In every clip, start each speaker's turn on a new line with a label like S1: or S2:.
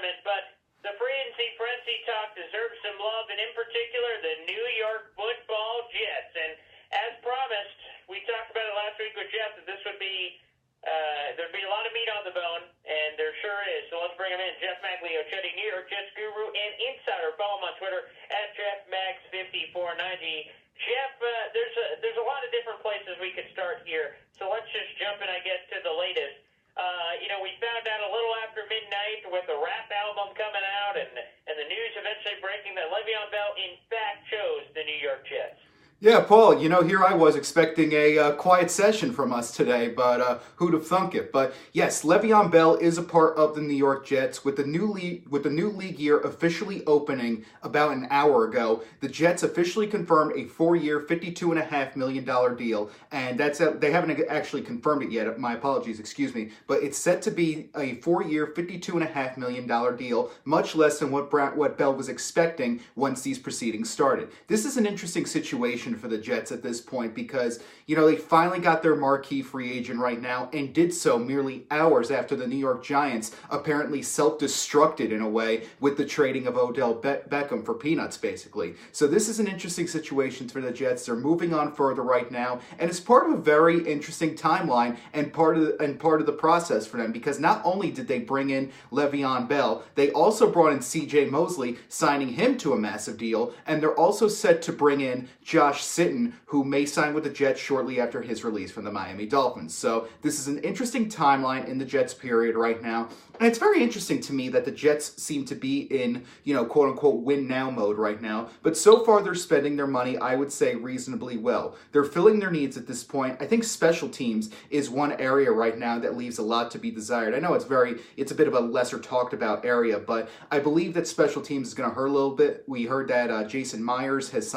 S1: tournament, but the free agency frenzy talk deserves some love, and in particular, the New York Football Jets. And as promised, we talked about it last week with Geoff that this would be there'd be a lot of meat on the bone, and there sure is. So let's bring him in. Geoff Magliocchetti, New York Jets guru and insider. Follow him on Twitter at JeffMax5490. Geoff, there's a lot of different places we could start here. So let's just jump in, I guess, to the latest. We found out a little after midnight with the rap album coming out and the news eventually breaking that Le'Veon Bell, in fact, chose the New York Jets.
S2: Yeah, Paul, here I was expecting a quiet session from us today, but who'd have thunk it? But yes, Le'Veon Bell is a part of the New York Jets. With the new league year officially opening about an hour ago, the Jets officially confirmed a 4-year, $52.5 million deal, and they haven't actually confirmed it yet. My apologies, excuse me, but it's set to be a 4-year, $52.5 million deal, much less than what Bell was expecting once these proceedings started. This is an interesting situation for the Jets at this point because, they finally got their marquee free agent right now and did so merely hours after the New York Giants apparently self-destructed in a way with the trading of Odell Beckham for peanuts, basically. So this is an interesting situation for the Jets. They're moving on further right now, and it's part of a very interesting timeline and part of the process for them because not only did they bring in Le'Veon Bell, they also brought in C.J. Mosley, signing him to a massive deal, and they're also set to bring in Josh Sitton, who may sign with the Jets shortly after his release from the Miami Dolphins. So this is an interesting timeline in the Jets period right now. And it's very interesting to me that the Jets seem to be in, quote-unquote win now mode right now. But so far they're spending their money, I would say, reasonably well. They're filling their needs at this point. I think special teams is one area right now that leaves a lot to be desired. I know it's a bit of a lesser talked about area, but I believe that special teams is going to hurt a little bit. We heard that Jason Myers is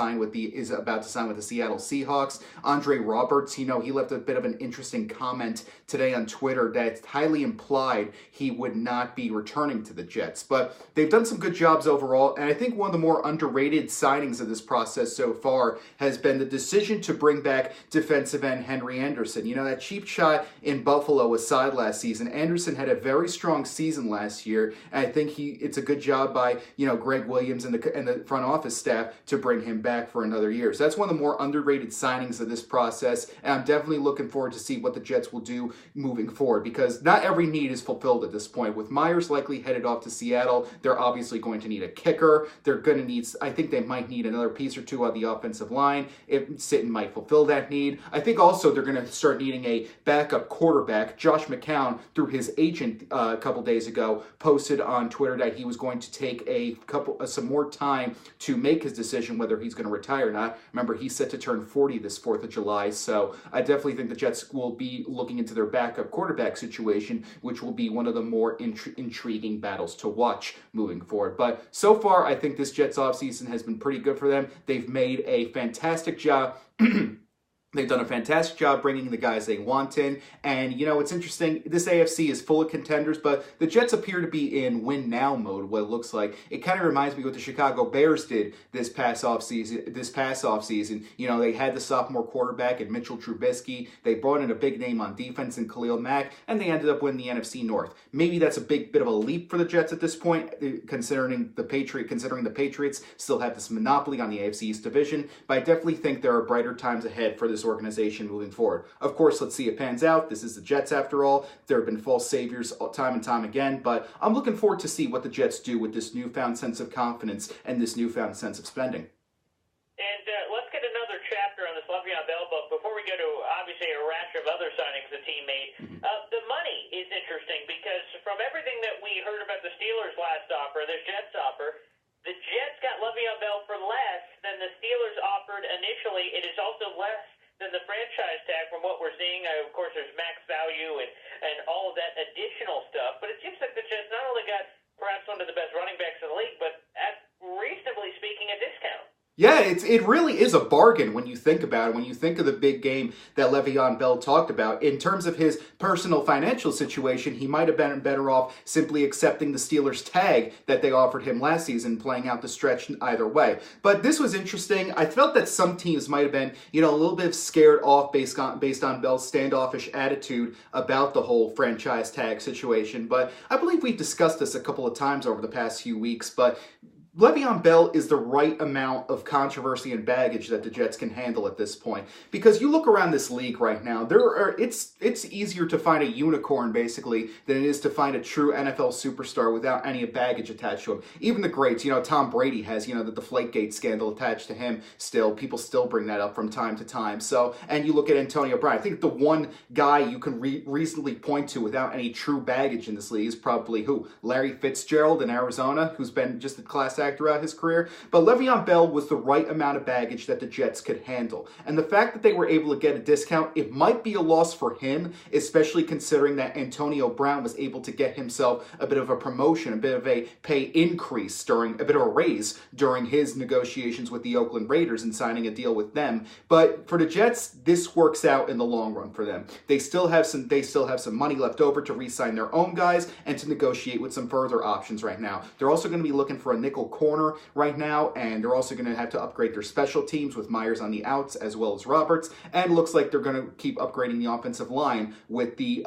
S2: about to sign with the Seattle Seahawks. Andre Roberts, he left a bit of an interesting comment today on Twitter that highly implied he would not be returning to the Jets. But they've done some good jobs overall, and I think one of the more underrated signings of this process so far has been the decision to bring back defensive end Henry Anderson. That cheap shot in Buffalo aside last season, Anderson had a very strong season last year, and I think it's a good job by, Greg Williams and the front office staff to bring him back for another year. So that's one of the more underrated signings of this process, and I'm definitely looking forward to see what the Jets will do moving forward because not every need is fulfilled at this point. With Myers likely headed off to Seattle, they're obviously going to need a kicker. I think they might need another piece or two on the offensive line. If Sitton might fulfill that need. I think also they're going to start needing a backup quarterback. Josh McCown, through his agent a couple days ago, posted on Twitter that he was going to take some more time to make his decision whether he's going to retire or not. Remember, he's set to turn 40 this 4th of July, so I definitely think the Jets will be looking into their backup quarterback situation, which will be one of the more intriguing battles to watch moving forward. But so far, I think this Jets offseason has been pretty good for them. They've made a fantastic job. They've done a fantastic job bringing the guys they want in. And, it's interesting. This AFC is full of contenders, but the Jets appear to be in win-now mode, what it looks like. It kind of reminds me of what the Chicago Bears did this past offseason. They had the sophomore quarterback and Mitchell Trubisky. They brought in a big name on defense in Khalil Mack, and they ended up winning the NFC North. Maybe that's a bit of a leap for the Jets at this point, considering the Patriots still have this monopoly on the AFC East division. But I definitely think there are brighter times ahead for this organization moving forward. Of course, let's see it pans out. This is the Jets after all. There have been false saviors time and time again, but I'm looking forward to see what the Jets do with this newfound sense of confidence and this newfound sense of spending.
S1: And let's get another chapter on this Le'Veon Bell book before we go to, obviously, a rash of other signings the team made. The money is interesting because from everything that we heard about the Steelers' last offer, their Jets offer, the Jets got Le'Veon Bell for less than the Steelers offered initially. It is also less than the franchise tag from what we're seeing. Of course, there's max value and all of that additional stuff. But it seems like the Jets not only got perhaps one of the best running backs in the league, but at reasonably speaking, a discount.
S2: Yeah, it really is a bargain when you think about it. When you think of the big game that Le'Veon Bell talked about, in terms of his personal financial situation, he might have been better off simply accepting the Steelers' tag that they offered him last season, playing out the stretch either way. But this was interesting. I felt that some teams might have been, a little bit scared off based on Bell's standoffish attitude about the whole franchise tag situation. But I believe we've discussed this a couple of times over the past few weeks. But Le'Veon Bell is the right amount of controversy and baggage that the Jets can handle at this point. Because you look around this league right now, it's easier to find a unicorn, basically, than it is to find a true NFL superstar without any baggage attached to him. Even the greats, Tom Brady has, the Deflategate scandal attached to him still. People still bring that up from time to time. So, and you look at Antonio Brown. I think the one guy you can reasonably point to without any true baggage in this league is probably who? Larry Fitzgerald in Arizona, who's been just a class act throughout his career. But Le'Veon Bell was the right amount of baggage that the Jets could handle. And the fact that they were able to get a discount, it might be a loss for him, especially considering that Antonio Brown was able to get himself a bit of a promotion, a bit of a pay increase a bit of a raise during his negotiations with the Oakland Raiders and signing a deal with them. But for the Jets, this works out in the long run for them. They still have some money left over to re-sign their own guys and to negotiate with some further options right now. They're also going to be looking for a nickel corner right now, and they're also going to have to upgrade their special teams with Myers on the outs as well as Roberts, and looks like they're going to keep upgrading the offensive line with the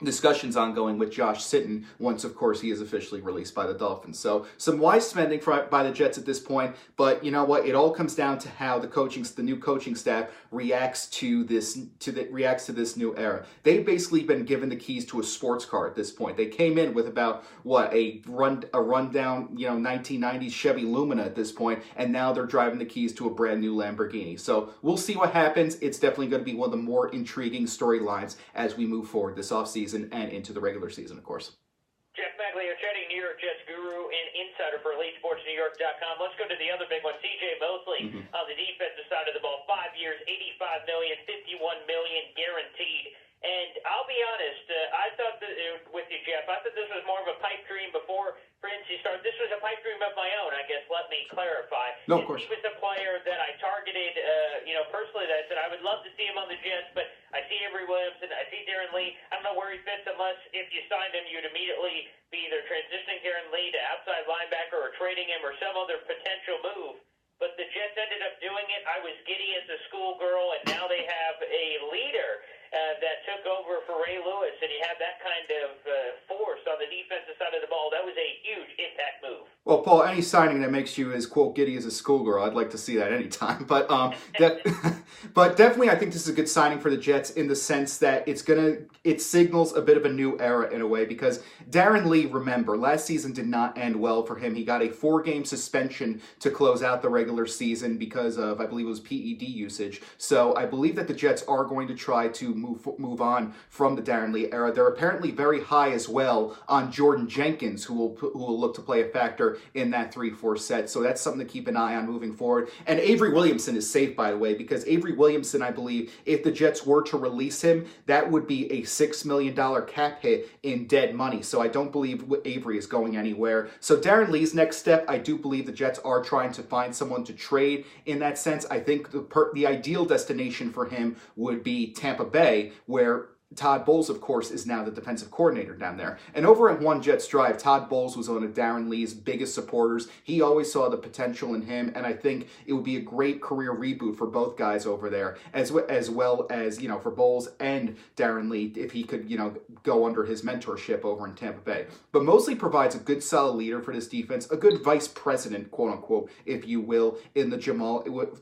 S2: discussions ongoing with Josh Sitton once, of course, he is officially released by the Dolphins. So some wise spending by the Jets at this point, but you know what? It all comes down to how the new coaching staff reacts to this new era. They've basically been given the keys to a sports car at this point. They came in with about a rundown 1990s Chevy Lumina at this point, and now they're driving the keys to a brand new Lamborghini. So we'll see what happens. It's definitely going to be one of the more intriguing storylines as we move forward this offseason and into the regular season, of course.
S1: Jeff Magliocchetti, New York Jets guru and insider for EliteSportsNewYork.com. Let's go to the other big one, C.J. Mosley on the defensive side of the ball. 5 years, $85 million, $51 million guaranteed. And I'll be honest, I thought with you, Jeff, I thought this was more of a pipe dream before Prince started. This was a pipe dream of my own, I guess. Let me clarify.
S2: No, of course.
S1: He was a player that I targeted, personally, that I said I would love to see him on the Jets, but I see Avery Williamson, I see Darren Lee. I don't know where he fits unless if you signed him, you'd immediately be either transitioning Darren Lee to outside linebacker or trading him or some other potential move. But the Jets ended up doing it. I was giddy as a schoolgirl, and now they have a leader that took over for Ray Lewis, and he had that kind of force on the defensive side of the ball. That was a huge impact move.
S2: Well, Paul, any signing that makes you as, quote, giddy as a schoolgirl, I'd like to see that anytime. But but definitely I think this is a good signing for the Jets in the sense that it signals a bit of a new era in a way, because Darren Lee, remember, last season did not end well for him. He got a 4-game suspension to close out the regular season because of, I believe it was PED usage. So I believe that the Jets are going to try to move on from the Darren Lee era. They're apparently very high as well on Jordan Jenkins, who will look to play a factor in that 3-4 set. So that's something to keep an eye on moving forward. And Avery Williamson is safe, by the way, because Avery Williamson, I believe, if the Jets were to release him, that would be a $6 million cap hit in dead money. So I don't believe Avery is going anywhere. So Darren Lee's next step, I do believe the Jets are trying to find someone to trade in that sense. I think the ideal destination for him would be Tampa Bay, where Todd Bowles, of course, is now the defensive coordinator down there. And over at One Jets Drive, Todd Bowles was one of Darren Lee's biggest supporters. He always saw the potential in him, and I think it would be a great career reboot for both guys over there, as well as, for Bowles and Darren Lee, if he could, go under his mentorship over in Tampa Bay. But mostly provides a good, solid leader for this defense, a good vice president, quote unquote, if you will, in the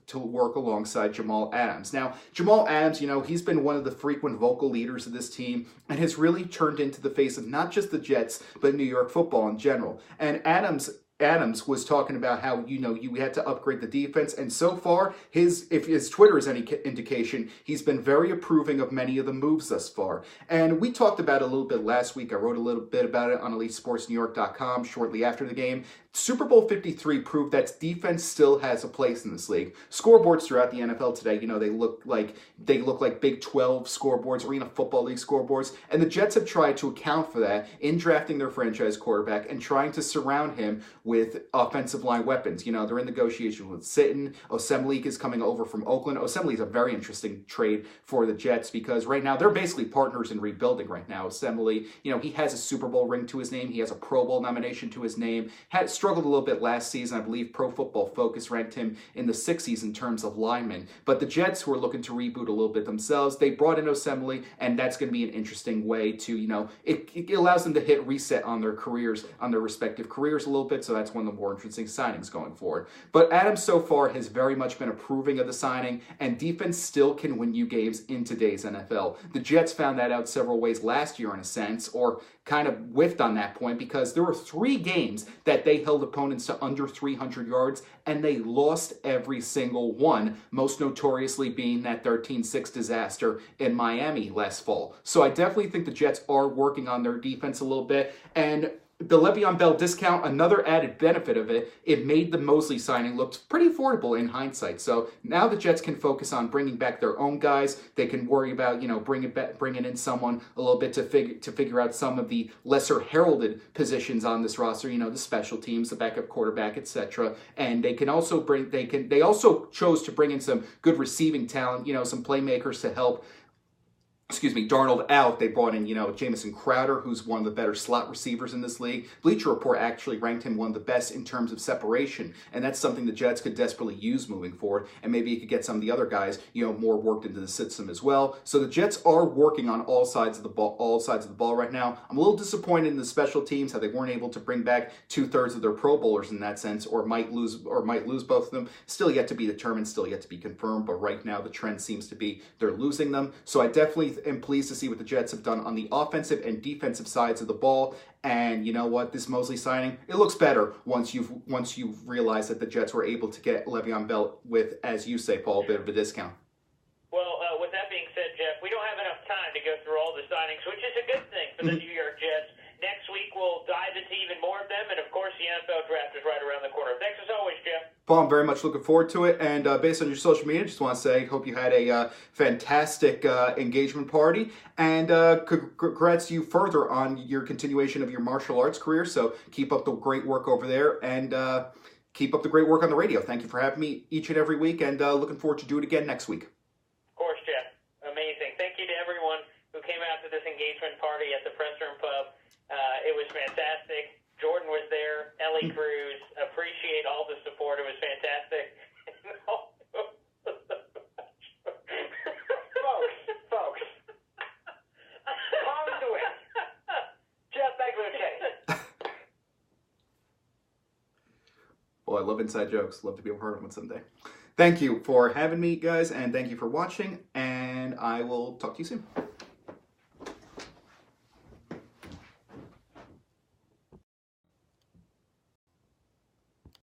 S2: to work alongside Jamal Adams. Now, Jamal Adams, he's been one of the frequent vocal leaders of this team and has really turned into the face of not just the Jets, but New York football in general. And Adams was talking about how, you had to upgrade the defense. And so far, if his Twitter is any indication, he's been very approving of many of the moves thus far. And we talked about it a little bit last week. I wrote a little bit about it on EliteSportsNewYork.com shortly after the game. Super Bowl 53 proved that defense still has a place in this league. Scoreboards throughout the NFL today, they look like Big 12 scoreboards, Arena Football League scoreboards, and the Jets have tried to account for that in drafting their franchise quarterback and trying to surround him with offensive line weapons. You know, they're in negotiation with Sitton. Osemele is coming over from Oakland. Osemele is a very interesting trade for the Jets because right now they're basically partners in rebuilding right now. Osemele, you know, he has a Super Bowl ring to his name. He has a Pro Bowl nomination to his name. Had struggled a little bit last season. I believe Pro Football Focus ranked him in the 60s in terms of linemen. But the Jets, who are looking to reboot a little bit themselves, they brought in Osemele, and that's going to be an interesting way to, you know, it allows them to hit reset on their careers, on their respective careers a little bit, so that's one of the more interesting signings going forward. But Adams so far has very much been approving of the signing, and defense still can win you games in today's NFL. The Jets found that out several ways last year in a sense, or kind of whiffed on that point, because there were 3 games that they held opponents to under 300 yards, and they lost every single one, most notoriously being that 13-6 disaster in Miami last fall. So I definitely think the Jets are working on their defense a little bit, and the Le'Veon Bell discount, another added benefit of it, it made the Mosley signing look pretty affordable in hindsight. So now the Jets can focus on bringing back their own guys. They can worry about, you know, bringing in someone a little bit to figure out some of the lesser heralded positions on this roster. You know, the special teams, the backup quarterback, etc. And they can also they also chose to bring in some good receiving talent. You know, some playmakers to help Darnold out. They brought in, you know, Jamison Crowder, who's one of the better slot receivers in this league. Bleacher Report actually ranked him one of the best in terms of separation, and that's something the Jets could desperately use moving forward, and maybe you could get some of the other guys, you know, more worked into the system as well. So the Jets are working on all sides of the ball right now. I'm a little disappointed in the special teams, how they weren't able to bring back 2/3 of their Pro Bowlers in that sense, or might lose both of them. Still yet to be determined, still yet to be confirmed, but right now the trend seems to be they're losing them. So I definitely am pleased to see what the Jets have done on the offensive and defensive sides of the ball. And you know what? This Mosley signing, it looks better once you've realized that the Jets were able to get Le'Veon Bell with, as you say, Paul, a bit of a discount.
S1: Well, with that being said, Geoff, we don't have enough time to go through all the signings, which is a good thing for the New York Jets. Next week, we'll dive into even more of them, and of course, the NFL draft is right around the corner. Thanks as always, Geoff.
S2: Paul, I'm very much looking forward to it, and based on your social media, just want to say, hope you had a fantastic engagement party, and congrats you further on your continuation of your martial arts career. So keep up the great work over there, and keep up the great work on the radio. Thank you for having me each and every week, and looking forward to do it again next week.
S1: Of course, Geoff. Amazing. Thank you to everyone who came out to this engagement party at the Press Room Pub. It was fantastic. Jordan was there. Ellie Cruz. Appreciate all the support. It was fantastic. folks. Palm to win. Geoff Magliocchetti.
S2: Well, I love inside jokes. Love to be a part of one someday. Thank you for having me, guys, and thank you for watching, and I will talk to you soon.